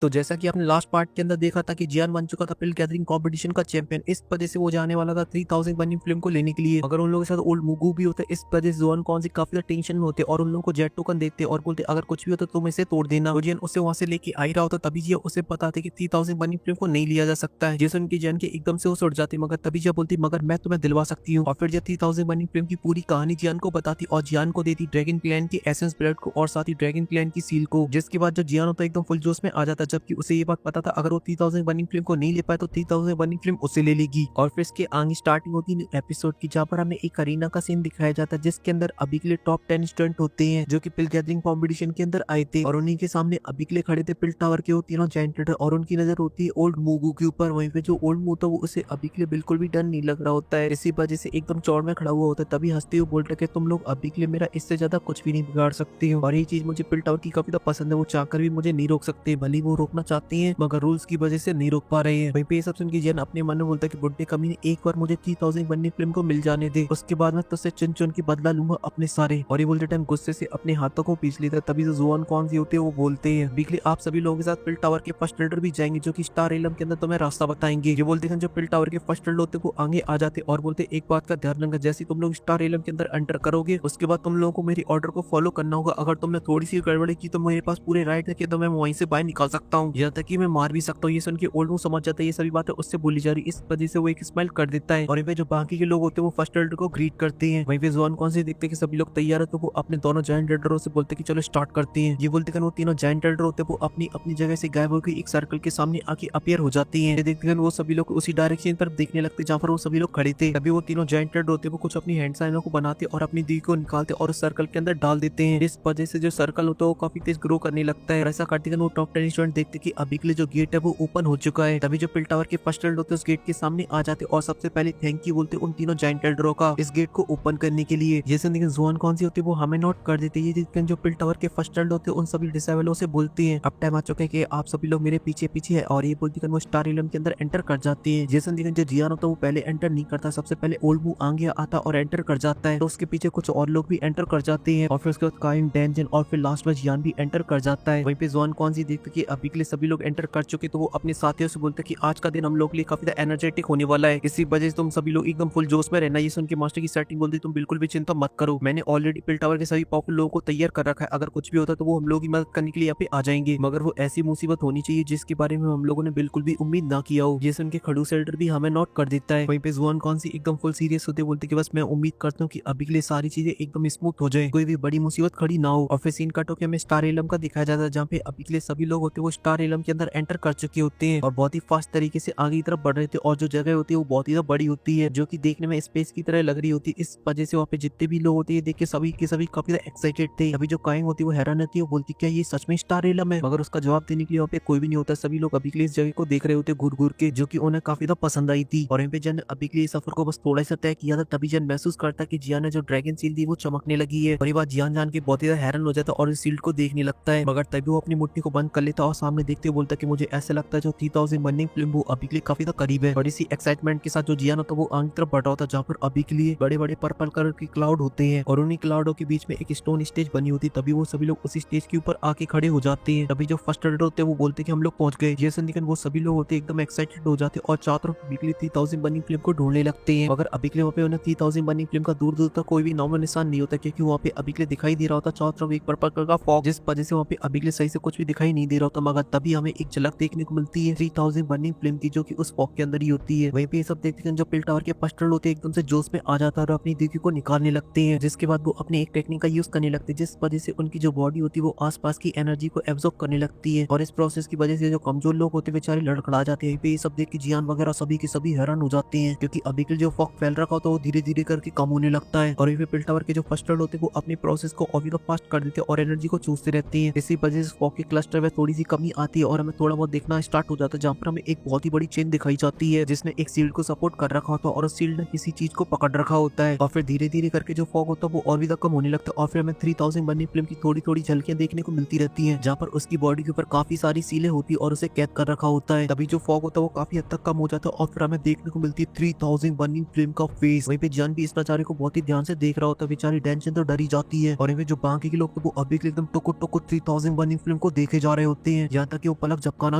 तो जैसा कि आपने लास्ट पार्ट के अंदर देखा था कि जियान बन चुका था पिल गैदरिंग कंपटीशन का चैंपियन, इस वजह से वो जाने वाला था 3000 बनी फिल्म को लेने के लिए। अगर उन लोगों के साथ ओल्ड मुगू भी होता, इस वजह से जोन कौन सी काफी ज्यादा टेंशन में होते और उन लोगों को जेट टोकन देते और बोलते अगर कुछ भी होता तो तुम इसे तोड़ देना। जियान उसे वहां से लेके आ ही रहा होता, तभी जिया उसे पता था कि 3000 बनी फिल्म को नहीं लिया जा सकता है। जैसे उनकी जैन के एकदम से वो उड़ जाती, मगर तभी जिया बोलती मगर मैं तुम्हें दिलवा सकती हूँ। और फिर जब 3000 बनी फिल्म की पूरी कहानी जियान को बताती और जियान को देती ड्रैगन क्लैन की एसेंस ब्लड को और साथ ही ड्रैगन क्लैन की सील को। जिसके बाद जब जियान होता एकदम फुल जोश में आ जाता, जबकि उसे ये बात पता था अगर वो 3000 बनी फिल्म को नहीं ले पाए तो 3000 बनी फिल्म उसे ले लेगी। और फिर इसके आगे स्टार्टिंग होती है एपिसोड की, जहाँ पर हमें एक अरीना का सीन दिखाया जाता है जिसके अंदर अभी के लिए टॉप 10 स्टूडेंट होते हैं जो कि पिल गैदरिंग कॉम्पिटिशन के अंदर आए थे। और उन्हीं के सामने अभी के लिए खड़े थे पिल टावर के वो तीनों जायंट लीडर और उनकी नजर होती है ओल्ड मूगू के ऊपर। वहीं पे जो ओल्ड मूग था वो उसे अभी के लिए बिल्कुल भी डर नहीं लग रहा होता है, इसी वजह से एकदम चौड़ में खड़ा हुआ होता है। तभी हंसते हुए बोल रहे तुम लोग अभी के लिए मेरा इससे ज्यादा कुछ भी नहीं बिगाड़ सकते हो। और ये चीज मुझे पिल टावर की काफी ज्यादा पसंद है, वो चाहकर भी मुझे नहीं रोक सकते, भले वो रोकना चाहते हैं मगर रूल्स की वजह से नहीं रोक पा रहे हैं। वहीं पे ये सब सुन के जैन अपने मन में बोलता है कि बुड्ढे कमीने एक बार मुझे 3000 बनने फिल्म को मिल जाने दे, उसके बाद मैं तुझसे चुन चुन के बदला लूंगा अपने सारे। और ये बोलते टाइम गुस्से से अपने हाथों को पीस लेता है। तभी जो जोन कौन सी होते हैं वो बोलते हैं बिकली आप सभी लोगों के साथ पिल टावर के फर्स्ट लीडर भी जाएंगे जो कि स्टार एलम के अंदर तुम्हें रास्ता बताएंगे। ये बोलते हैं जो पिल टावर के फर्स्ट लीडर होते वो आगे आ जाते और बोलते एक बात का ध्यान रखना, जैसे तुम लोग स्टार एलम के अंदर एंटर करोगे उसके बाद तुम लोगों को मेरी ऑर्डर को फॉलो करना होगा। अगर तुमने थोड़ी सी गड़बड़ी की तो मेरे पास पूरे राइट है कि तो मैं वहीं से बाहर निकाल सकता हूँ, यहाँ तक कि मैं मार भी सकता हूँ। ये सुन के ओल्ड मुंह समझ जाता है ये सभी बातें उससे बोली जा रही, इस वजह से वो एक स्माइल कर देता है। और वहीं पे जो बाकी के लोग होते हैं वो फर्स्ट लीडर को ग्रीट करते हैं। वहीं पे जोन कौन से देखते हैं कि सभी लोग तैयार है तो वो अपने दोनों जायंट लीडरों से बोलते कि चलो स्टार्ट करते हैं। ये बोलते वो तीनों जायंट लीडर होते हैं वो अपनी अपनी जगह से गायब होकर एक सर्कल के सामने आके अपीयर हो जाती है। देखते वो सभी लोग उसी डायरेक्शन पर देखने लगते जहाँ पर वो सभी लोग खड़े थे। तभी वो तीनों जायंट लीडर होते वो कुछ अपनी हैंड साइनों को बनाते और अपनी दी को निकालते और उस सर्कल के अंदर डाल देते हैं। इस वजह से जो सर्कल होता है वो काफी तेज ग्रो करने लगता है। ऐसा करते वो टॉप 10 स्टूडेंट देखते कि अभी के लिए जो गेट है वो ओपन हो चुका है। तभी जो पिल टावर के फर्स्ट लीडर होते उस गेट के सामने आ जाते और सबसे पहले थैंक यू बोलते उन तीनों जायंट लीडरों का इस गेट को ओपन करने के लिए। जैसे जोन कौन सी होती है वो हमें नोट कर देते हैं। जो पिल टावर के फर्स्ट लीडर होते हैं उन सभी डिसेबलों से बोलते हैं अब टाइम आ चुका है कि आप सभी लोग मेरे पीछे पीछे है। और ये बोलती वो स्टार एलम के अंदर एंटर कर जाती है। जैसे जो जियान होता है वो पहले एंटर नहीं करता, सबसे पहले ओल्ड मुंह आगे आता और एंटर कर जाता है। तो उसके पीछे कुछ और लोग भी एंटर कर जाते हैं और फिर उसके बाद काइन डेंजन और फिर लास्ट में जियान भी एंटर कर जाता है। वहीं पे जोन कौन सी देखते कि अभी के लिए सभी लोग एंटर कर चुके तो वो अपने साथियों से बोलते कि आज का दिन हम लोग के लिए काफी एनर्जेटिक होने वाला है, इसी वजह से तुम सभी लोग एकदम फुल जोश में रहना। ये सुन के मास्टर की सेटिंग बोलती तुम बिल्कुल भी चिंता मत करो, मैंने ऑलरेडी पिल टावर के सभी पावरफुल लोगों को तैयार कर रखा है, अगर कुछ भी होता तो वो हम लोग की मदद करने के लिए यहाँ पे आ जाएंगे। मगर वो ऐसी मुसीबत होनी चाहिए जिसके बारे में हम लोगों ने बिल्कुल भी उम्मीद ना किया हो। ये सुन के खड़ूस एल्डर भी हमें नोट कर देता है। वहीं पे जुआन कौन सी एकदम फुल सीरियस होते बोलते कि बस मैं उम्मीद करता हूँ कि अभी के लिए सारी चीजें एकदम स्मूथ हो जाए, कोई भी बड़ी मुसीबत खड़ी ना हो। और फिर सीन कटो के हमें स्टार एलम का दिखाया जाता है जहाँ पे अभी के लिए सभी लोग होते हैं वो स्टार एलम के अंदर एंटर कर चुके होते हैं और बहुत ही फास्ट तरीके से आगे की तरफ बढ़ रहे थे। और जो जगह होती है वो बहुत ही बड़ी होती है जो कि देखने में स्पेस की तरह लग रही होती है। इस वजह से वहाँ पे जितने भी लोग होते हैं देख के सभी के सभी काफी एक्साइटेड थे। अभी जो काइंग होती है वो हैरान होती है, बोलती क्या ये सच में स्टार एलम है, मगर उसका जवाब देने के लिए वहाँ पे कोई भी नहीं होता। सभी लोग अभी के लिए इस जगह को देख रहे होते घूर घूर के, जो कि उन्हें काफी ज्यादा पसंद आई थी। और यहाँ पे जन अभी के लिए सफर को बस थोड़ा सा तय किया था तभी जन महसूस करता कि जियान ने जो ड्रैगन सील दी वो चमकने लगी है। और ये बात जियान जान के बहुत ही हैरान हो जाता और इस सील्ड को देखने लगता है, मगर तभी वो अपनी मुट्ठी को बंद कर लेता और सामने देखते हुए बोलता कि मुझे ऐसा लगता है जो 3000 बनने फिल्म वो अभी के लिए काफी ज्यादा करीब है। और इसी एक्साइटमेंट के साथ जो जियान होता है वो आगे तरफ बढ़ रहा होता जहाँ पर अभी के लिए बड़े बड़े पर्पल कलर के क्लाउड होते हैं और उन्हीं क्लाउडों के बीच में एक स्टोन स्टेज बनी होती है। तभी वो सभी लोग उसी स्टेज के ऊपर आके खड़े हो जाते हैं। तभी जो फर्स्ट लीडर होते हैं वो बोलते हैं कि हम लोग पहुंच गए। जैसे निकन वो सभी लोग होते हैं एकदम एक्साइटेड हो जाते हैं और चारों तरफ अभी के लिए 3000 बनी फिल्म को ढूंढने लगते हैं। मगर अभी के लिए वहाँ पे उन्हें 3000 बनी फिल्म का दूर दूर तक कोई भी नामो निशान नहीं होता, क्योंकि वहाँ पे अभी के लिए दिखाई दे रहा होता चारों तरफ एक पर्पल कलर का फॉग, जिस वजह से वहाँ पे अभी के लिए सही से कुछ भी दिखाई नहीं दे रहा होता। मगर तभी हमें एक झलक देखने को मिलती है 3000 बनी फिल्म की, जो कि उस फॉग के अंदर ही होती है। वहीं पे ये सब देखते हैं जो पिल टावर के फर्स्ट लीडर होते हैं एकदम से जोश में आ जाता है और अपनी दीदी को निकालने लगते हैं, जिसके बाद वो अपने एक टेक्निक का यूज करने लगते हैं जिस वजह से उनकी जो बॉडी होती है वो आसपास की एनर्जी को एब्जॉर्ब करने लगती है। और इस प्रोसेस की वजह से जो कमजोर लोग होते हैं बेचारे लड़खड़ा जाते हैं। ये सब देख के जियान वगैरह सभी के सभी हैरान हो जाते हैं, क्योंकि अभी के जो फॉग फैल रखा होता है वो धीरे धीरे करके कम होने लगता है। और ये पिल टावर के जो फर्स्ट लीडर होते हैं वो अपने प्रोसेस को और भी फास्ट कर देते हैं और एनर्जी को चूसते रहते हैं। इसी वजह से फॉग के क्लस्टर में थोड़ी सी कमी आती है और हमें थोड़ा बहुत देखना स्टार्ट हो जाता है, जहाँ पर हमें एक बहुत ही बड़ी चेन दिखाई जाती है जिसने एक सील्ड को सपोर्ट कर रखा होता है और उस सील्ड ने किसी चीज को पकड़ रखा होता है। और फिर धीरे धीरे करके जो फॉग होता है वो और भी कम होने लगता है और फिर हमें 3000 बनी फिल्म की थोड़ी थोड़ी झलकियां देखने को मिलती रहती हैं, जहाँ पर उसकी बॉडी के ऊपर काफी सारी सीलें होती है और उसे कैद कर रखा होता है। तभी जो फॉग होता है वो काफी हद तक कम हो जाता है और फिर हमें देखने को मिलती है 3000 बनी फिल्म का फेस। वहीं पे जान भी इस बेचारे को बहुत ही ध्यान से देख रहा होता है, बेचारी टेंशन तो डरी जाती है। और वहीं पे जो बाकी के लोग तो वो अभी के एकदम टुकुर टुकुर 3000 बनी फिल्म को देखे जा रहे होते हैं। यहाँ तक कि वो पलक झपकाना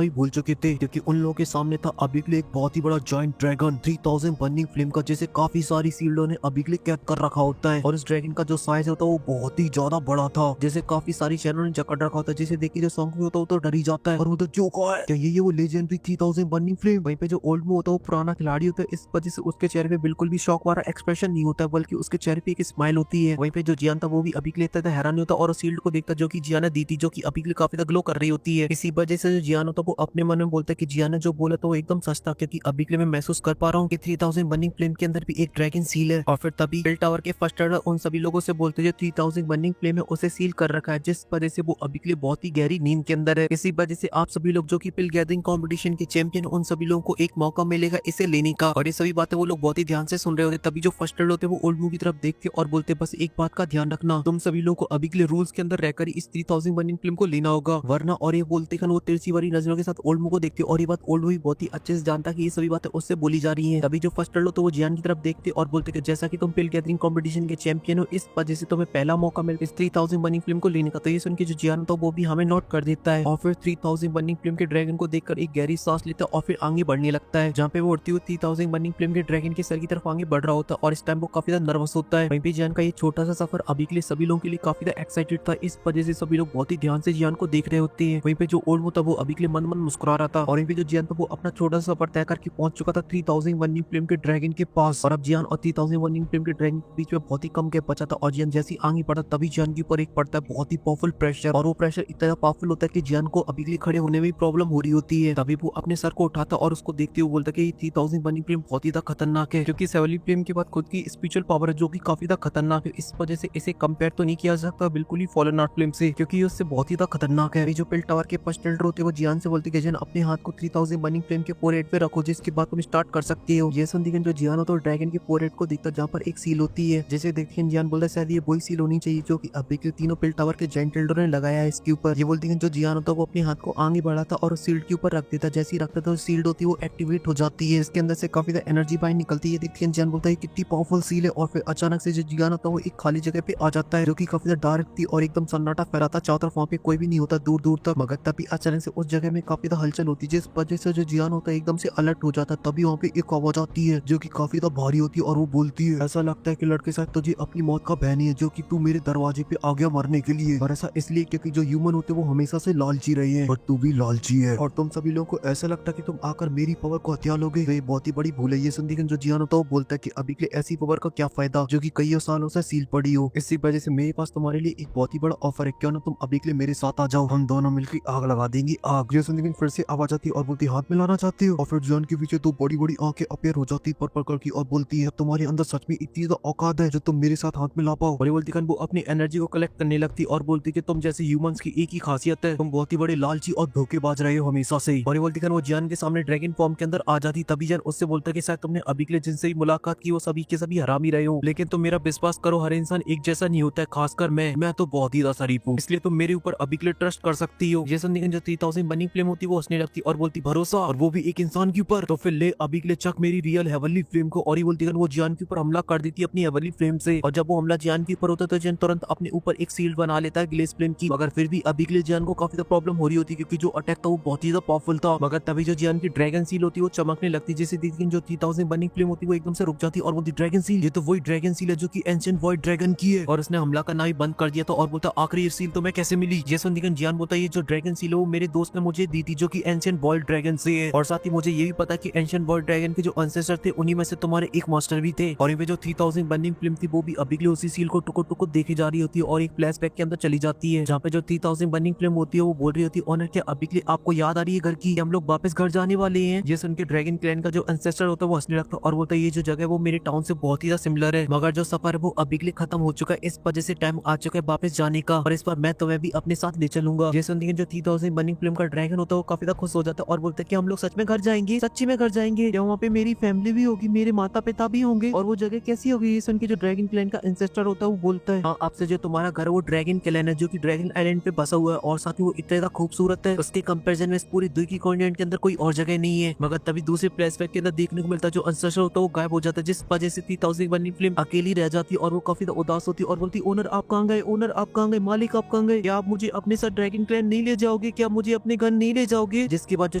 भी भूल चुके थे, क्योंकि उन लोगों के सामने था अभी के लिए एक बहुत ही बड़ा जॉइंट ड्रैगन 3000 बर्निंग फ्लेम का, जिसे काफी सारी सील्डों ने अभी के लिए कैद कर रखा होता है। और इस ड्रैगन का जो साइज होता है वो बहुत ही ज्यादा बड़ा था, जैसे काफी सारी चैनलों ने जकड़ रखा होता है, जिसे देख के जो सॉन्ग होता है वो तो डर ही जाता है और वो तो जो है क्या ये वो लेजेंडरी 3000 बर्निंग फ्लेम। वहीं पे जो ओल्ड में होता है वो पुराना खिलाड़ी होता है, इस वजह से उसके चेहरे पे बिल्कुल भी शौक वाला एक्सप्रेशन नहीं होता, बल्कि उसके चेहरे पे एक स्माइल होती है। वहीं पे जो जियान था वो भी अभी के लिए हैरान होता और सील्ड को देखता जो कि जियाना दी थी, जो कि अभी के लिए काफी ग्लो कर रही होती है। इसी वजह से जो जियान होता है वो अपने मन में बोलता है कि जियाना जो बोला था वो एकदम सच था, क्योंकि अभी के लिए मैं महसूस कर पा रहा हूँ कि 3000 बर्निंग फ्लेम के अंदर भी एक ड्रैगन सील है। और फिर तभी बिल टावर के फर्स्ट टर्नर उन सभी लोगों से बोलते जो 3000 बर्निंग फ्लेम है उसे सील कर रखा है, जिस वजह से वो अभी के लिए बहुत ही गहरी नींद के अंदर है। इसी वजह से आप सभी लोग जो कि पिल गैदरिंग कंपटीशन के चैंपियन, उन सभी लोगों को एक मौका मिलेगा इसे लेने का। और ये सभी बातें वो लोग बहुत ही ध्यान से सुन रहे होते। तभी जो फर्स्ट टर्नर होते वो ओल्ड मूवी की तरफ देख के और बोलते बस एक बात का ध्यान रखना, तुम सभी लोगों को अभी के लिए रूल्स के अंदर रहकर इस 3000 बर्निंग फ्लेम को लेना होगा, वरना। और ये बोलते वो तिरछी वाली नजरों के साथ ओल्ड मू को देखते और ये बात ओल्ड भी बहुत ही अच्छे से जानता कि ये सभी बातें उससे बोली जा रही हैं। तभी जो फर्स्ट टर्नर तो वो जियान की तरफ देखते और बोलते कि जैसा कि तुम पिल गैदरिंग कंपटीशन के चैंपियन हो, इस वजह से तुम्हें पहला मौका मिलता है इस 3000 बर्निंग फ्लेम को लेने का। तो ये सुन के जो जियान होता है वो भी हमें नोट कर देता है और फिर 3000 बर्निंग फ्लेम के ड्रैगन को देखकर एक गहरी सांस लेता है और फिर आगे बढ़ने लगता है, जहाँ पे वो उड़ती हुई 3000 बर्निंग फ्लेम के ड्रैगन के सर की तरफ आगे बढ़ रहा होता है। और इस टाइम वो काफी ज्यादा नर्वस होता है। वहीं पे जियान का ये छोटा सा सफर अभी के लिए सभी लोगों के लिए काफी ज्यादा एक्साइटेड था, इस वजह से सभी लोग बहुत ही ध्यान से जियान को देख रहे होते हैं। वहीं पे जो ओल्ड था वो अभी के लिए मन मन मुस्कुरा रहा था और वहीं पे जो जियान था वो अपना छोटा सा सफर तय करके पहुंच चुका था 3000 बर्निंग फ्लेम के ड्रैगन के पास। और अब जियान और 3000 बर्निंग फ्लेम के ड्रैगन के बीच में बहुत ही कम गैप बचा था और जियान जैसे आगे बढ़ा तभी जियान के ऊपर एक पड़ता है बहुत ही पावरफुल प्रेशर। और वो प्रेशर इतना पावरफुल होता है कि जियान को अभी के लिए खड़े होने में प्रॉब्लम हो रही होती है। तभी वो अपने सर को उठाता और उसको देखते हुए बोलता कि 3000 बर्निंग फ्लेम बहुत ही खतरनाक है, क्योंकि सेवली फ्लेम के बाद खुद की स्पिरिचुअल पावर है जो कि काफी खतरनाक है। इस वजह से इसे कंपेयर तो नहीं किया जा सकता बिल्कुल ही फॉलन आर्ट फ्लेम से, क्योंकि ये उससे बहुत ही खतरनाक है। जो पिल टावर के फर्स्ट एल्डर होते हैं वो जियान से बोलते कि जियान अपने हाथ को 3000 बर्निंग फ्लेम के फोरहेड पे रखो, जिसके बाद तुम स्टार्ट कर सकते हो। ये सुन दिखन जो जियान होता है ड्रैगन के फोरहेड को देखता जहाँ पर एक सील होती है, जैसे देखते जियान बोलता है शायद ये वही सील होनी चाहिए जो कि अभी के तीनों पिल टावर के जायंट एल्डर ने लगाया है इसके ऊपर। ये बोलते हैं जो जियान होता है वो अपने हाथ को आगे बढ़ाता और उस सील्ड के ऊपर रख देता, जैसे ही रखता था सील्ड होती है वो एक्टिवेट हो जाती है, इसके अंदर से काफी ज्यादा एनर्जी बाहर निकलती है। देखते जियान बोलता है कितनी पावरफुल सील है और फिर अचानक से जो जियान होता है वो एक खाली जगह पे आ जाता है जो कि काफी ज्यादा डार्क थी और एकदम सन्नाटा फैलाता, चारों तरफ वहाँ पे कोई भी नहीं होता दूर दूर तक। मगर तभी अचानक से उस जगह में काफी ज्यादा हलचल होती है, जिस वजह से जो जियान होता है एकदम से अलर्ट हो जाता है। तभी वहाँ पे एक आवाज आती है जो कि काफी ज्यादा भारी होती है और वो बोलती है ऐसा लगता है कि लड़के साथ तुझे अपनी मौत का बहनी है जो कि तू मेरे दरवाजे पे आ गया मरने के लिए। और ऐसा इसलिए क्योंकि जो ह्यूमन होते हैं वो हमेशा से लालची रहे हैं और तू भी लालची है और तुम सभी लोगों को ऐसा लगता है कि तुम आकर मेरी पावर को हथिया लोगे, ये बहुत ही बड़ी भूल है। ये सुन के जो जियान होता है वो बोलता है कि अभी के लिए ऐसी पावर का क्या फायदा जो कि कई सालों से सील पड़ी हो। इसी वजह से मेरे पास तुम्हारे लिए एक बहुत ही बड़ा ऑफर है, क्यों ना तुम अभी के लिए मेरे साथ आ जाओ, हम दोनों मिलकर आग लगा देंगे आग। ये सुन के फिर से आवाज आती है और बोलती हाथ मिलाना चाहती हो। और फिर जियान के पीछे दो बड़ी बड़ी आंखें अपेयर हो जाती पर्पल कलर की और बोलती है तुम्हारे अंदर सच में इतनी ज्यादा औकात है जो तुम मेरे साथ हाथ मिला पाओ। और ये बोलती वो अपनी एनर्जी को कलेक्ट करने लगती और बोलती कि तुम जैसे ह्यूमंस की एक ही खासियत है, तुम बहुत ही बड़े लालची और धोखेबाज रहे हो हमेशा से। और ये बोलती वो जियान के सामने ड्रैगन फॉर्म के अंदर आ जाती। तभी जियान उससे बोलता कि शायद तुमने अभी के लिए जिनसे भी मुलाकात की वो सभी के सभी हरामी रहे हो, लेकिन तुम मेरा विश्वास करो हर इंसान एक जैसा नहीं होता है, खासकर मैं तो बहुत ही ज्यादा शरीफ हूँ, इसलिए तुम मेरे ऊपर अभी के लिए ट्रस्ट कर सकती हो। जैसे जो 3000 बर्निंग फ्लेम होती है वो हंसने लगती और बोलती भरोसा, और वो भी एक इंसान के ऊपर, तो फिर ले अभी के लिए चक मेरी रियल हेवनली फ्लेम को। और ये बोलती वो जियान के ऊपर हमला कर देती है अपनी हेवनली फ्लेम से। और जब वो हमला जियान के ऊपर होता है तो जियान तुरंत अपने ऊपर एक सील्ड बना लेता है ग्लेस फ्लेम की। मगर फिर भी अभी के लिए जियान को काफी प्रॉब्लम हो रही होती है क्योंकि जो अटैक था वो बहुत ही ज्यादा पावरफुल था। मगर तभी जो जियान की ड्रैगन सील होती है वो चमकने लगती, जैसे देखिए जो 3000 बर्निंग फ्लेम होती है वो एकदम से रुक जाती और बोलती ड्रैगन सील, ये तो वही ड्रैगन सील है जो कि एंशिएंट वॉइड ड्रैगन की है। और उसने हमला करना भी बंद कर दिया था और बोलता आखिरी ये सील तो मैं कैसे मिली। जैसे जियान बोलता है ये जो ड्रैगन सील है वो मेरे दोस्त ने मुझे दी थी जो कि एंशिएंट वॉइड ड्रैगन से है, और साथ ही मुझे ये भी पता कि एंशिएंट वॉइड ड्रैगन के जो अनसेस्टर थे उन्हीं में से तुम्हारे एक मास्टर भी थे। और ये जो 3000 बर्निंग फ्लेम थी वो भी अभी के लिए उसी सील को टुकुर टुकुर देखी जा रही होती है और एक फ्लैशबैक के अंदर चली जाती है जहाँ पे जो 3000 बर्निंग फ्लेम होती है वो बोल रही होती है ऑनर क्या अभी के लिए आपको याद आ रही है घर की, हम लोग वापस घर जाने वाले हैं। ये सुन के ड्रैगन क्लैन का जो अनसेस्टर होता है वो हंसने लगता है और बोलता है ये जो जगह वो मेरे टाउन से बहुत ही ज्यादा सिमिलर है, मगर जो सफर है वो अभी के लिए खत्म हो चुका है, इस वजह से टाइम आ चुका है वापस जाने का और इस बार मैं तुम्हें भी अपने साथ ले चलूंगा। ये सुन के जो 3000 बर्निंग फ्लेम का ड्रैगन होता है वो काफी ज्यादा खुश हो जाता है और बोलता है कि हम लोग सच में घर जाएंगे, सच्ची में घर जाएंगे, या वहाँ पे मेरी फैमिली भी होगी, मेरे माता पिता भी होंगे, और वो जगह कैसी होगी। ये सुन के जो ड्रैगन क्लैन का एंसेस्टर होता है वो बोलता है हाँ आपसे जो तुम्हारा घर है वो ड्रैगन क्लैन है जो कि ड्रैगन आइलैंड पे बसा हुआ है और साथ ही वो इतना ज्यादा खूबसूरत है, उसके कंपैरिजन में इस पूरी दुनिया कॉन्टिनेंट के अंदर कोई और जगह नहीं है। मगर तभी दूसरे फ्लैशबैक के अंदर देखने को मिलता है जो एंसेस्टर होता है वो गायब हो जाता है, जिस वजह से 3000 बर्निंग फ्लेम अकेली रह जाती है और वो काफी उदास होती है और बोलती ओनर आप कहाँ गए, ओनर आप कहाँ गए, मालिक आप कहाँ गए, क्या आप मुझे अपने साथ ड्रैगन क्लैन नहीं ले जाओगे। जाओगे क्या? मुझे अपने घर नहीं ले जाओगे? जिसके बाद जो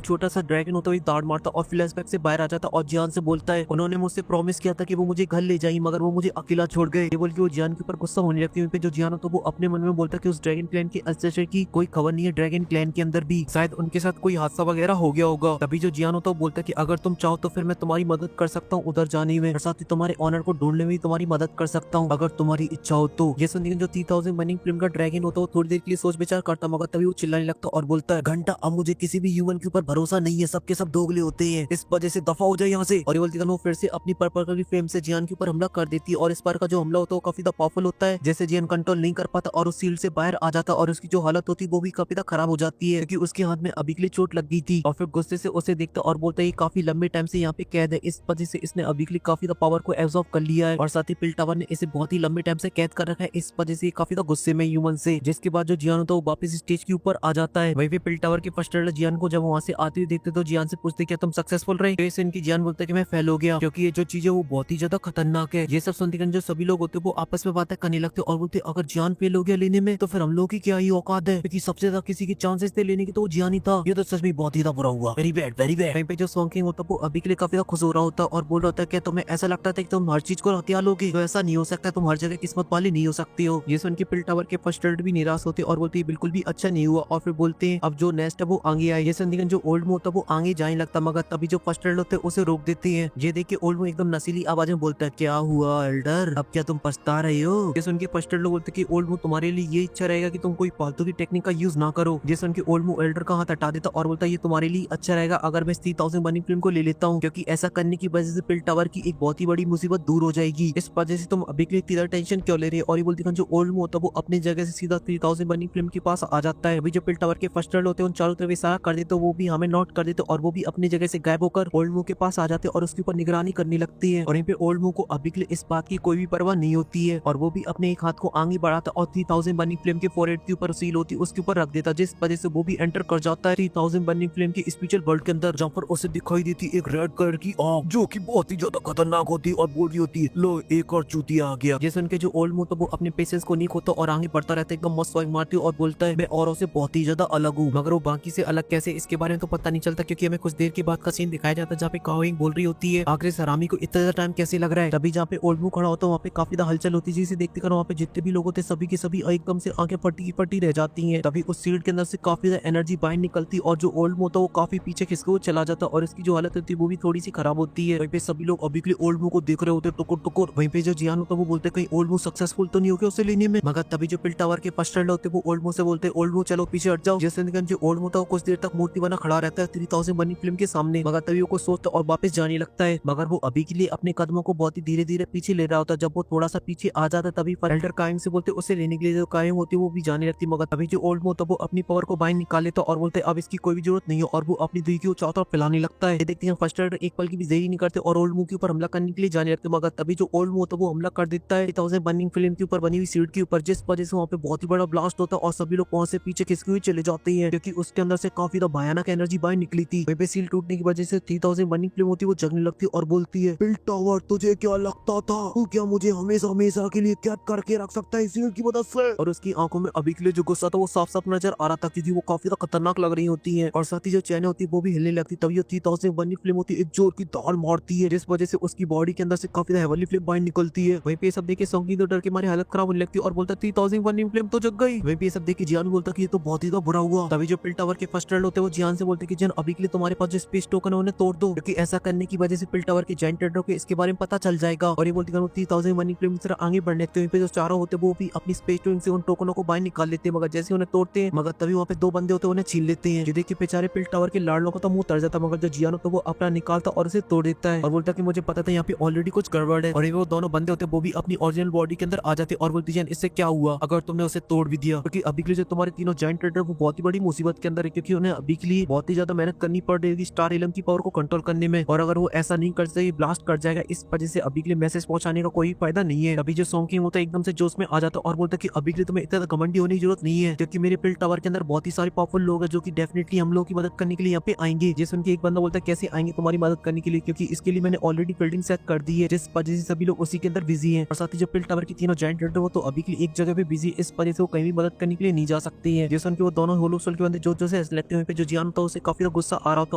छोटा सा ड्रैगन होता है दाड़ मारता और फ्लैशबैक से बाहर आ जाता और जियान से बोलता है उन्होंने मुझसे प्रॉमिस किया था कि वो मुझे घर ले जाएंगे मगर वो मुझे अकेला छोड़ गए। ये बोल के वो जियान के ऊपर गुस्सा होने लगती है। वहीं पे जो जियान होता है वो अपने मन में बोलता है कि उस ड्रैगन क्लैन के अल्सर की कोई खबर नहीं है। ड्रैगन क्लैन के अंदर भी शायद उनके साथ कोई हादसा वगैरह हो गया होगा। तभी जो जियान होता है बोलता है कि अगर तुम चाहो तो फिर मैं तुम्हारी मदद कर सकता हूँ उधर जाने में और साथ ही तुम्हारे ऑनर को ढूंढने में भी तुम्हारी मदद कर सकता हूँ अगर तुम्हारी इच्छा हो तो। ये सुनकर जो 3000 बर्निंग फ्लेम का ड्रैगन होता है थोड़ी देर के लिए सोच विचार करता मगर तभी वो चिल्लाने लगता और बोलता है घंटा अब मुझे किसी भी ह्यूमन के ऊपर भरोसा नहीं है, सबके सब दोगले होते हैं, इस वजह से दफा हो जाए यहाँ से। और ये बोलती है वो फिर से अपनी पर्पल फ्लेम से जियान के ऊपर हमला कर देती है और इस बार का जो हमला होता है वो काफी पावरफुल होता है। जैसे जियान कंट्रोल नहीं कर पाता और उस सील से बाहर आ जाता और उसकी जो हालत होती है वो भी काफी खराब हो जाती है क्योंकि उसके हाथ में अभी के लिए चोट लग गई थी। और फिर गुस्से से उसे देखता और बोलता है काफी लंबे टाइम से यहाँ पे कैद है, इस वजह से इसने अभी के लिए काफी पावर को एब्जॉर्ब कर लिया है और साथ ही पिल टावर ने इसे बहुत ही लंबे टाइम से कैद कर रखा है, इस वजह से काफी गुस्से में ह्यूमन से। जिसके बाद जो जियान होता है वो वापस स्टेज के ऊपर आ जाता है। वहीं पे पिल टावर के फर्स्ट रेडर जियान को जब वहाँ से आते हुए देखते तो जियान से पूछते क्या तुम सक्सेसफुल रहे? तो इनकी जियान बोलता है कि मैं फेल हो गया क्योंकि ये जो चीज है वो बहुत ही ज्यादा खतरनाक है। ये सब सुनते जो सभी लोग होते वो आपस में बातें करने लगते और बोलते अगर जियान फेल हो गया लेने में तो फिर हम लोग की क्या ही औकात है क्योंकि सबसे ज्यादा किसी के चांसेस थे लेने की तो वो जियान ही था। ये तो सच में बहुत ही बुरा हुआ, वेरी बैड वेरी बैड। वहीं पे जो सॉन्ग होता वो अभी के लिए काफी खुश हो रहा होता और बोल रहा होता है कि तुम्हें ऐसा लगता था कि तुम हर चीज को हथियार लोगे, तो ऐसा नहीं हो सकता, तुम हर जगह किस्मत वाले नहीं हो सकती हो। ये सुन के पिल टावर के फर्स्ट रेडर भी निराश होते और बोलते बिल्कुल भी अच्छा नहीं हुआ और फिर बोलते हैं अब जो नेक्स्ट है वो आगे आए। ये संदिगन जो ओल्ड मो होता वो आगे जाने लगता मगर तभी जो फर्स्ट रेडर होते उसे रोक देते हैं। ये देख के ओल्ड मो एकदम नसीली आवाज में बोलता है क्या हुआ एल्डर, अब क्या तुम पछता रहे हो? ये सुन के फर्स्ट रेडर बोलते कि ओल्ड मो तुम्हारे लिए ये इच्छा रहेगा कि तुम कोई फालतू की टेक्निक का यूज ना करो। ये सुन के ओल्ड मो एल्डर का हाथ हटा देता और बोलता ये तुम्हारे लिए अच्छा रहेगा अगर मैं 3000 बर्निंग फ्लेम को ले लेता हूँ क्योंकि ऐसा करने की वजह से पिल टावर की एक बहुत ही बड़ी मुसीबत दूर हो जाएगी, इस वजह से तुम अभी के लिए इतना टेंशन क्यों ले रहे हो। और ये बोलती जो ओल्ड मो होता है वो अपनी जगह से सीधा 3000 बर्निंग फ्लेम के पास आ जाता है। अभी जो पिल टावर के फर्स्ट रेडर होते हैं उन चारों तरफ इशारा कर देते वो भी हमें नोट कर देते और वो भी अपनी जगह से गायब होकर ओल्ड मो के पास आ जाते और उसके ऊपर निगरानी करने लगती है। और यहाँ पे ओल्ड मो को अभी के लिए इस बात की कोई भी परवाह नहीं होती है और वो भी अपने एक हाथ को आगे बढ़ाता और 3000 बर्निंग फ्लेम के फोरहेड के ऊपर सील होती उसके ऊपर रख देता जिस वजह से वो भी एंटर कर जाता है 3000 बर्निंग फ्लेम के स्पिरिचुअल वर्ल्ड के अंदर, जहाँ पर उसे दिखाई देती एक रेड कलर की आग जो कि बहुत ही ज्यादा खतरनाक होती है और बोल रही होती है लो एक और चूतिया आ गया। जैसे उनके जो ओल्ड मो तो वो अपने पेशेंस को नहीं खोता और आगे बढ़ता रहता है एकदम मस्त स्वाइग मारती और बोलता है मैं औरों से बहुत ही ज्यादा अलग हूँ, मगर वो बाकी से अलग कैसे इसके बारे में तो पता नहीं चलता क्योंकि हमें कुछ देर के बाद का सीन दिखाया जाता है जहाँ पे काओइंग बोल रही होती है आखिर सरामी को इतना टाइम कैसे लग रहा है। तभी जहाँ पे ओल्ड मो खड़ा होता है वहाँ पे काफी ज्यादा हलचल होती है जिसे देखते कर वहाँ पे जितने भी लोग होते सभी के सभी एकदम से आंखें फटी फटी रह जाती हैं। तभी उस सीट के अंदर से काफी ज्यादा एनर्जी बाहर निकलती और जो ओल्ड मो था वो काफी पीछे खिसके वो चला जाता और इसकी जो हालत होती है वो भी थोड़ी सी खराब होती है। वहीं पे सभी लोग अभी के लिए ओल्ड मो को देख रहे होते टुकुर टुकुर। वहीं पे जो जियान होता है वो बोलते कहीं ओल्ड मो सक्सेसफुल तो नहीं हो गया उसे लेने में, मगर तभी जो पिल टावर के फर्स्ट रेडर होते वो ओल्ड मो से बोलते ओल्ड मो चलो पीछे हट जाओ। जैसे जो ओल्ड मो था वो कुछ देर तक मूर्ति बना खड़ा रहता है 3000 बर्निंग फ्लेम के सामने, मगर तभी वो कुछ सोचता और वापस जाने लगता है मगर वो अभी के लिए अपने कदमों को बहुत ही धीरे धीरे पीछे ले रहा होता है। जब वो थोड़ा सा पीछे आ जाता तभी एल्डर काइम से बोलते उसे लेने के लिए जो काइम होती है वो भी जाने लगती मगर तभी जो ओल्ड मो था वो अपनी पावर को बाहर निकाल लेता और बोलते अब इसकी कोई भी जरूरत नहीं है और वो अपनी दुई को चारों तरफ फैलाने लगता है। देखते हैं फर्स्ट रेडर एक पल की भी देरी नहीं करते और ओल्ड मो के ऊपर हमला करने के लिए जाने लगते मगर तभी जो ओल्ड मो था वो हमला कर देता है 3000 बर्निंग फ्लेम के ऊपर बनी हुई सीट के ऊपर जिस वजह से वहाँ पे बहुत ही बड़ा ब्लास्ट होता है और सभी लोग वहाँ से पीछे खिसके हुए चले जाते हैं क्योंकि उसके अंदर से काफी भयानक एनर्जी बाहर निकली थी। वहीं पे सील टूटने की वजह से 3000 बर्निंग फ्लेम होती है वो जगने लगती और बोलती है पिल टावर तुझे क्या लगता था तू क्या मुझे हमेशा हमेशा के लिए कैद करके रख सकता है सील की मदद से। और उसकी आंखों में अभी के लिए जो गुस्सा था वो साफ साफ नजर आ रहा था क्योंकि वो काफी खतरनाक लग रही होती है और साथ ही जो चैन होती है वो भी हिलने लगती। तभी 3000 बर्निंग फ्लेम होती है एक जोर की दाल मारती है जिस वजह से उसकी बॉडी के अंदर से काफी हेवली फ्लेम बाहर निकलती है। वहीं पे सब देखे सॉन्गी तो डर के मारे हालत खराब होने लगती है और बोलता 3000 बर्निंग फ्लेम तो जग गई। वहीं पे सब देखे जियान बोलता कि ये तो बहुत ही बुरा हुआ। तभी जो पिल टावर के फर्स्ट रेडर होते हैं वो जियान से बोलते कि जियान अभी के लिए तुम्हारे पास जो स्पेस टोकन है उन्हें तोड़ दो क्योंकि ऐसा करने की वजह से पिल टावर के जायंट रेडर को इसके बारे में पता चल जाएगा। और ये बोलती है 3000 बर्निंग फ्लेम की तरह आगे बढ़ने लगते हैं। जो चारों होते वो भी अपनी स्पेस टोकन से उन टोकनों को बाहर निकाल लेते हैं मगर जैसे उन्हें तोड़ते हैं मगर तभी वहाँ पे दो बंदे होते हैं उन्हें छीन लेते हैं। जो देख के बेचारे पिल टावर के लाडलों का तो मुंह तर जाता मगर जो जियान होता है वो अपना निकालता और उसे तोड़ देता है और बोलता है कि मुझे पता था यहाँ पे ऑलरेडी कुछ गड़बड़ है। और वो दोनों बंदे होते हैं वो भी अपनी ओरिजिनल बॉडी के अंदर आ जाते और बोलती है इससे क्या हुआ अगर तुमने उसे तोड़ भी दिया क्योंकि अभी के लिए जो तुम्हारे तीनों जायंट रेडर वो बहुत ही बड़ी मुसीबत के अंदर है क्योंकि उन्हें अभी के लिए बहुत ही ज्यादा मेहनत करनी पड़ रही है स्टार इलम की पावर को कंट्रोल करने में और अगर वो ऐसा नहीं कर सके ब्लास्ट कर जाएगा इस वजह से अभी के लिए मैसेज पहुंचाने का कोई फायदा नहीं है। अभी जो सॉन्ग होता है एकदम से जोश में आ जाता और बोलता है कि अभी के लिए तुम्हें इतना घमंडी होने की जरूरत नहीं है क्योंकि मेरे पिल टावर के अंदर बहुत ही सारे पावरफुल लोग हैं जो कि डेफिनेटली हम लोगों की मदद करने के लिए यहाँ पे आएंगे। जिस उनके एक बंदा बोलता है कैसे आएंगे तुम्हारी मदद करने के लिए क्योंकि इसके लिए मैंने ऑलरेडी बिल्डिंग सेट कर दी है जिस वजह से सभी लोग उसी के अंदर बिजी है और साथ ही जो पिल टावर की तीनों जायंट रेडर वो तो अभी के लिए एक जगह पे बिजी इस वजह से वो कहीं भी मदद करने के लिए नहीं जा सकते हैं। जैसे उनके वो दोनों होलो सोल के बंदे जो से हंस लेते हैं। वहीं पे जो जियान होता है उसे काफी गुस्सा आ रहा होता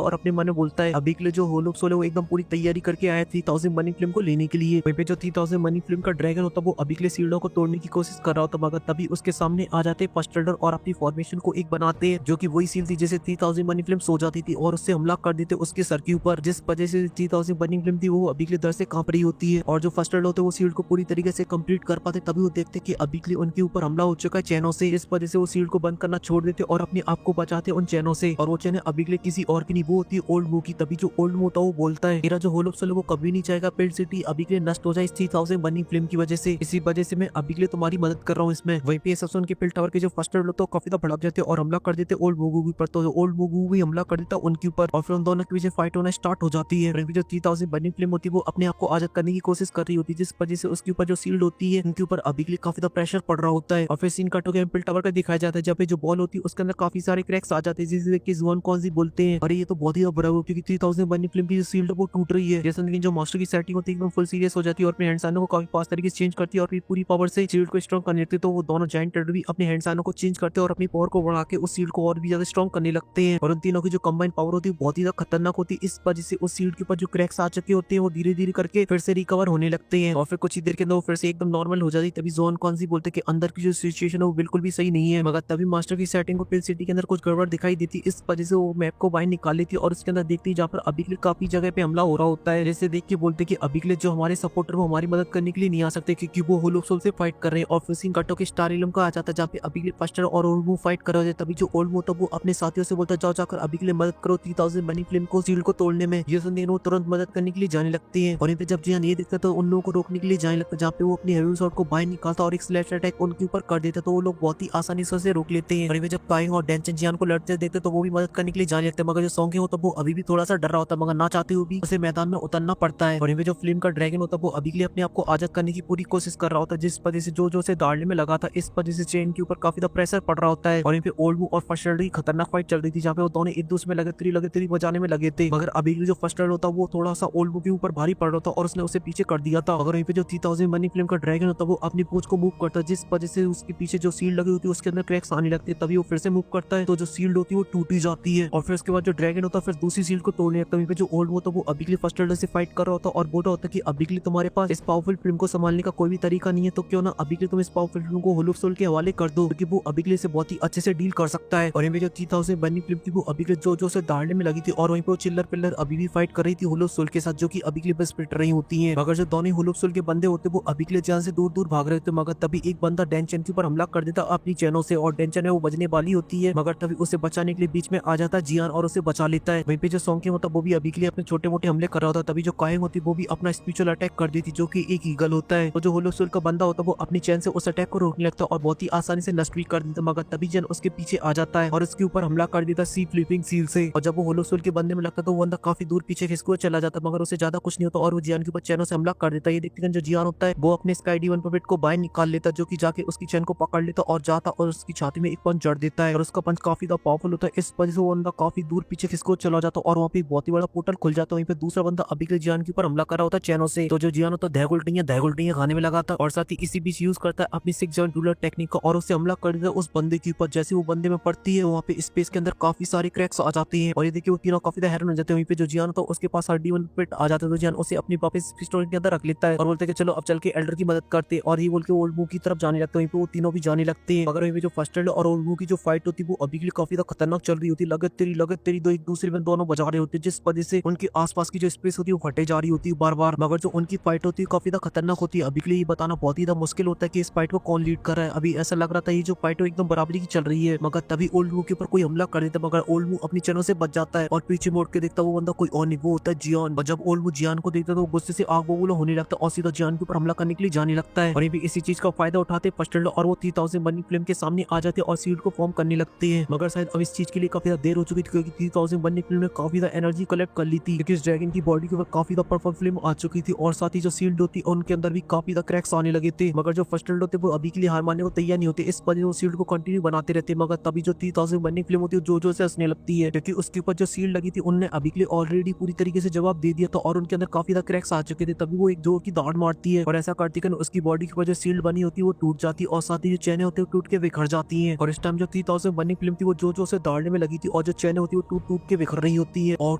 है और अपने मन में बोलता है अभी के लिए जो होलो सोल है वो एकदम पूरी तैयारी करके आया 3000 मनी फिल्म को लेने के लिए। वहीं पे जो 3000 मनी फिल्म का ड्रैगन होता है वो अभी के लिए सील्डों को तोड़ने की कोशिश कर रहा होता, मगर तभी उसके सामने आ जाते फर्स्ट रेडर और अपनी फॉर्मेशन को एक बनाते हैं, जो कि वही सील थी जैसे 3000 मनी फिल्म सो जाती थी, और उससे हमला कर देते उसके सर के ऊपर, जिस वजह से 3000 मनी फिल्म थी वो अभी के लिए डर से कांप रही होती है। और जो फर्स्ट रेडर होते हैं वो सील्ड को पूरी तरीके से कंप्लीट कर पाते, तभी वो देखते कि अभी के लिए उनके ऊपर हमला हो चुका है चैनों से। इस वजह से वो सील्ड को बंद करना छोड़ देते और अपने आप को बचाते उन चैनों से, और वो चैन अभी के लिए किसी और की नहीं, वो होती है ओल्ड मू की। तभी जो ओल्ड मू होता है वो बोलता है मेरा जो होलो सोल है वो कभी नहीं चाहेगा पिल्ड सिटी अभी के लिए नष्ट हो जाए इस 3000 मनी फिल्म की वजह से, इसी वजह से मैं अभी के लिए तुम्हारी मदद कर रहा हूँ इसमें। वहीं पे सब सुन के पिल टावर के जो फर्स्ट रेडर तो काफी ज्यादा भड़क जाते और हमला कर देते ओल्ड मूगू पर, तो ओल्ड मूगू भी हमला कर देता उनके ऊपर, और फिर उन दोनों के बीच फाइट होना स्टार्ट हो जाती है। जो 3000 मनी फिल्म होती है वो अपने आप को आजाद करने की कोशिश कर रही होती है, जिस वजह से उसके ऊपर जो सील्ड होती है उनके ऊपर अभी के लिए काफी ज्यादा प्रेशर पड़ रहा होता है। और फिर सीन कट हो गया पिल टावर का दिखाया जाता है, जहाँ पे जो बॉल होती है उसके अंदर काफी सारे क्रैक्स आ जाते हैं, जिसे देख के जुआन कौनसी बोलते हैं अरे ये तो बहुत ही बुरा हुआ, क्योंकि 3000 मनी फिल्म की जो सील्ड वो टूट रही है। जैसे जो मास्टर की सेटिंग होती है एकदम फुल सीरियस हो जाती है और अपने हैंडसानों को काफी फास्ट तरीके से चेंज करती है और फिर पूरी पावर से सील्ड को स्ट्रॉन्ग करने लगती है। तो वो दोनों जायंट रेडर भी अपने हैंडसानों को चेंज करते हैं और अपनी पावर को बढ़ा के उस सील्ड को और भी ज्यादा स्ट्रॉन्ग करने लगते हैं, और उन तीनों की जो कंबाइंड पावर होती है बहुत ही ज्यादा खतरनाक होती है। इस वजह से उस सील्ड के ऊपर जो क्रैक्स आ चुके होते हैं वो धीरे धीरे करके फिर से रिकवर होने लगते हैं, और फिर कुछ ही देर के अंदर वो फिर से एकदम नॉर्मल हो जाती है। तभी जोन कौन सी बोलते कि अंदर की जो सिचुएशन है वो बिल्कुल भी सही नहीं है, मगर तभी मास्टर की सेटिंग को पिल सिटी के अंदर कुछ गड़बड़ दिखाई देती, इस वजह से वो मैप को बाहर निकाल लेती और उसके अंदर देखती है जहाँ पर अभी के लिए काफी जगह पे हमला हो रहा होता है। जैसे देख के बोलते कि अभी के लिए जो हमारे सपोर्टर वो हमारी मदद करने के लिए नहीं आ सकते, क्योंकि वो होलो सोल से फाइट कर रहे हैं। और फिर सीन कटो के स्टार इलम का आ जाता है जहाँ पे अभी के लिए फर्स्ट और ओल्ड मू फाइट कर रहे हैं। तभी जो ओल्ड मू था वो अपने साथियों से बोलता जाओ जाकर अभी के लिए मदद करो 3000 मनी फिल्म को सील्ड को तोड़ने में। ये सुनते वो तुरंत मदद करने के लिए जाने लगती है, और जब जियान ये देखता तो उन लोगों को रोकने के लिए जाने लगता, जहाँ पे वो अपनी हेवी शॉट को बाहर निकालता और एक स्लैश अटैक उनके ऊपर कर देता, तो वो लोग बहुत ही आसानी से उसे रोक लेते हैं। और जब काइंग और डेंचन जियान को लड़ते देखते तो वो भी मदद करने के लिए जाने लगते, मगर जो सॉन्ग है तो वो अभी भी थोड़ा सा डर रहा होता है, मगर ना चाहते हुए भी उसे मैदान में उतरना पड़ता है। और जो फिल्म का ड्रैगन होता है वो अभी के लिए अपने आप को आजाद करने की पूरी कोशिश कर रहा होता है, जिस वजह से जो से दाड़ने में लगा था इस वजह से चेन के ऊपर काफी ज्यादा प्रेशर पड़ रहा होता है। और ओल्ड मू और फर्स्ट रेडर की खतरनाक फाइट चल रही थी, जहाँ पे वो दोनों एक दूसरे में लगातार बजाने में लगे थे, मगर अभी जो फर्स्ट रेडर होता वो थोड़ा सा ओल्ड मू के ऊपर भारी पड़ रहा था और उसने उसे पीछे कर दिया था। अगर वहीं पे जो 3000 मनी फिल्म का ड्रैगन होता है वो अपनी पूंछ को मूव करता है, जिस वजह से उसके पीछे जो सील्ड लगी होती है उसके अंदर क्रैक्स आने लगते हैं। तभी वो फिर से मूव करता है तो जो सील्ड होती है वो टूटी जाती है, और फिर उसके बाद जो ड्रैगन होता है फिर दूसरी सील्ड को तोड़ने लगता है। वहीं पे जो ओल्ड होता है वो अभी के लिए फर्स्ट रेडर से फाइट कर रहा होता है और बोल रहा होता है कि अभी के लिए तुम्हारे पास इस पावरफुल फिल्म को संभालने का कोई भी तरीका नहीं है, तो क्यों ना अभी के लिए तुम इस पावरफुल फिल्म को होलो सोल के हवाले कर दो, क्योंकि वो अभी के लिए से बहुत ही अच्छे से डील कर सकता है। और यहाँ पे जो 3000 मनी फिल्म थी वो अभी के लिए जो से दाड़ने में लगी थी, और वहीं पे वो चिल्लर पिल्लर अभी भी फाइट कर रही थी होलो सोल के साथ, जो कि अभी के लिए बस पिट रही होती है। मगर जो दोनों होलो सोल के बंदे होते वो अभी के लिए जान से दूर दूर भाग रहे थे, मगर तभी एक बंदा डेंचन के ऊपर हमला कर देता अपनी चैनों से, और डेंचन है वो बजने वाली होती है, मगर तभी उसे बचाने के लिए बीच में आ जाता जियान और उसे बचा लेता है। वहीं पे जो सॉन्ग होता वो भी अभी के लिए अपने छोटे मोटे हमले कर रहा होता, तभी जो काइंग होती वो भी अपना स्पिरिचुअल अटैक कर देती, जो कि एक ईगल होता है। तो जो होलो सोल का बंदा होता वो अपनी चैन से उस अटैक को रोकने लगता और बहुत ही आसानी से नष्ट भी कर देता, मगर तभी जन उसके पीछे आ जाता है और उसके ऊपर हमला कर देता सी फ्लिपिंग सील से। और जब वो होलो सोल के बंदे में लगता तो वो बंदा काफी दूर पीछे खिसको चला जाता, मगर उसे ज्यादा कुछ नहीं होता और वो जियान के ऊपर चैनों से हमला कर देता। ये देखते जो जियान होता है वो अपने स्काई डी 1 पपेट को बाहर निकाल लेता, जो कि जाके उसकी चैन को पकड़ लेता और जाता और उसकी छाती में एक पंच जड़ देता है, और उसका पंच काफी ज्यादा पावरफुल होता है। इस वजह से वो बंदा काफी दूर पीछे खिसको चला जाता और वहाँ पे बहुत ही बड़ा पोर्टल खुल जाता है। वहीं पे दूसरा बंदा अभी के जियान के ऊपर हमला कर रहा होता चैनों से, तो जो जियान होता धैगुल्टियां खाने में लगा था, और साथ ही इसी बीच यूज करता है अपनी 6 जॉइंट रूलर टेक्निक का और उससे हमला कर देता है उस बंदे के ऊपर। जैसे वो बंदे में पड़ती है वहाँ पे स्पेस के अंदर काफी सारे क्रैक्स आ जाते हैं, और ये देखिए वो तीनों काफी हैरान हो जाते हैं। वहीं पे जो जियान होता है उसके पास RD1 पेट आ जाता है, तो जियान उसे अपनी वापस पिस्टल के अंदर रख लेता है और बोलते हैं कि चलो अब चल के एल्डर की मदद करते, और ये बोल के ओल्ड मू की तरफ जाने लगते हैं। वहीं पे वो तीनों भी जाने लगते हैं, मगर वहीं पे जो फर्स्ट एल्डर और ओल्ड मू की जो फाइट होती है वो अभी के लिए काफी ज्यादा खतरनाक चल रही होती है। लगत तेरी दो एक दूसरे में दोनों बजा रहे होते हैं, जिस वजह से उनके आसपास की जो स्पेस होती है वो फटे जा रही होती है बार बार। मगर जो उनकी फाइट होती है काफी ज्यादा खतरनाक होती है। अभी के लिए ये बताना बहुत ही ज्यादा मुश्किल होता है कि इस फाइट को कौन लीड कर रहा है। अभी ऐसा लग रहा था ये जो फाइट है एकदम बराबरी की चल रही है, मगर तभी ओल्ड मू के ऊपर कोई हमला कर देता, मगर ओल्ड मू अपनी चैनों से बच जाता है और पीछे मोड़ के देखता वो बंदा कोई और नहीं, वो होता है जियान। और जब ओल्ड मू जियान को देखता तो गुस्से से आग बबूला होने लगता और सीधा जियान के ऊपर हमला करने के लिए जाने लगता है। और ये भी इसी चीज का फायदा उठाते फर्स्ट एल्डर और वो 3000 मनी फिल्म के सामने आ जाते और सील्ड को फॉर्म करने लगते हैं। मगर शायद अब इस चीज के लिए काफी देर हो चुकी थी, क्योंकि 3000 मनी फिल्म ने काफी ज्यादा एनर्जी कलेक्ट कर ली थी, क्योंकि इस ड्रैगन की बॉडी के ऊपर काफी ज्यादा पावरफुल फिल्म आ चुकी थी, और साथ ही जो सील्ड होती उनके अंदर भी काफी ज्यादा क्रैक्स आने लगे थे। मगर जो फर्स्ट एल्डर होते वो अभी के लिए हार मानने को तैयार नहीं होते, इस वजह से वो सील्ड को कंटिन्यू बनाते रहते। मगर तभी जो 3000 मनी फिल्म होती है जो से हंसने लगती है, क्योंकि उसके ऊपर जो सील्ड लगी थी उनने अभी के लिए ऑलरेडी पूरी तरीके से जवाब दे दिया था और उनके अंदर काफी ज्यादा क्रैक्स आ चुके थे। तभी वो एक जोर की दाड़ मारती है और ऐसा करती है उसकी बॉडी के ऊपर जो सील्ड बनी होती है वो टूट जाती है और साथ ही जो चैने होते हैं टूट के बिखर जाती है। और इस टाइम जो 3000 बनी फिल्म थी वो जो से दौड़ने में लगी थी और जो चैनें होती है वो टूट टूट के बिखर रही होती है और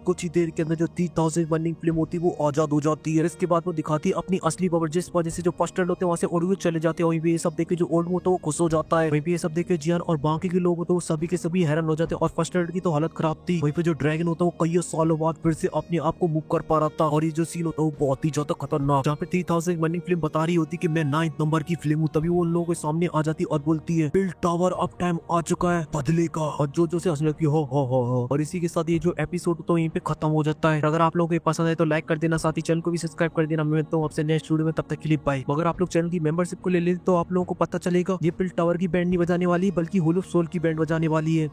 कुछ ही देर के अंदर जो 3000 बनी फिल्म होती है वो आजाद हो जाती है। इसके बाद वो दिखाती है अपनी असली पावर जिस वजह से जो फर्स्ट होते हैं वहाँ से उड़ के चले जाते हैं। वहीं पे ये सब देख के जो ओल्ड होता है वो खुश हो जाता है। वहीं पे ये सब देख के जियान और बाकी के लोग होते हैं वो सभी के सभी हैरान हो जाते हैं और फर्स्ट की तो हालत खराब थी। वहीं पे जो ड्रैगन होता है वो कई सालों बाद फिर से अपने आप को मूव कर पा रहा था और ये जो सीन होता है वो बहुत ही ज्यादा खतरनाक, जहाँ पे 3000 बनी फिल्म बता रही होती कि मैं 9th नंबर की फिल्म हूँ, तभी वो उन लोगों के सामने आ जाती और बोलती है बिल्ड टावर अब टाइम आ चुका है बदले का, और जो से हंसने लगती है हो। और इसी के साथ ये जो एपिसोड तो यहीं पे खत्म हो जाता है। अगर आप लोगों को ये पसंद है तो लाइक कर देना, साथ ही चैनल को भी सब्सक्राइब कर देना। मैं मिलता हूँ आपसे नेक्स्ट वीडियो में, तब तक के लिए बाय। अगर आप लोग चैनल की मेंबरशिप को ले लेते तो आप लोगों को पता चलेगा ये बिल्ड टावर की बैंड नहीं बजाने वाली बल्कि होल ऑफ सोल की बैंड बजाने वाली है।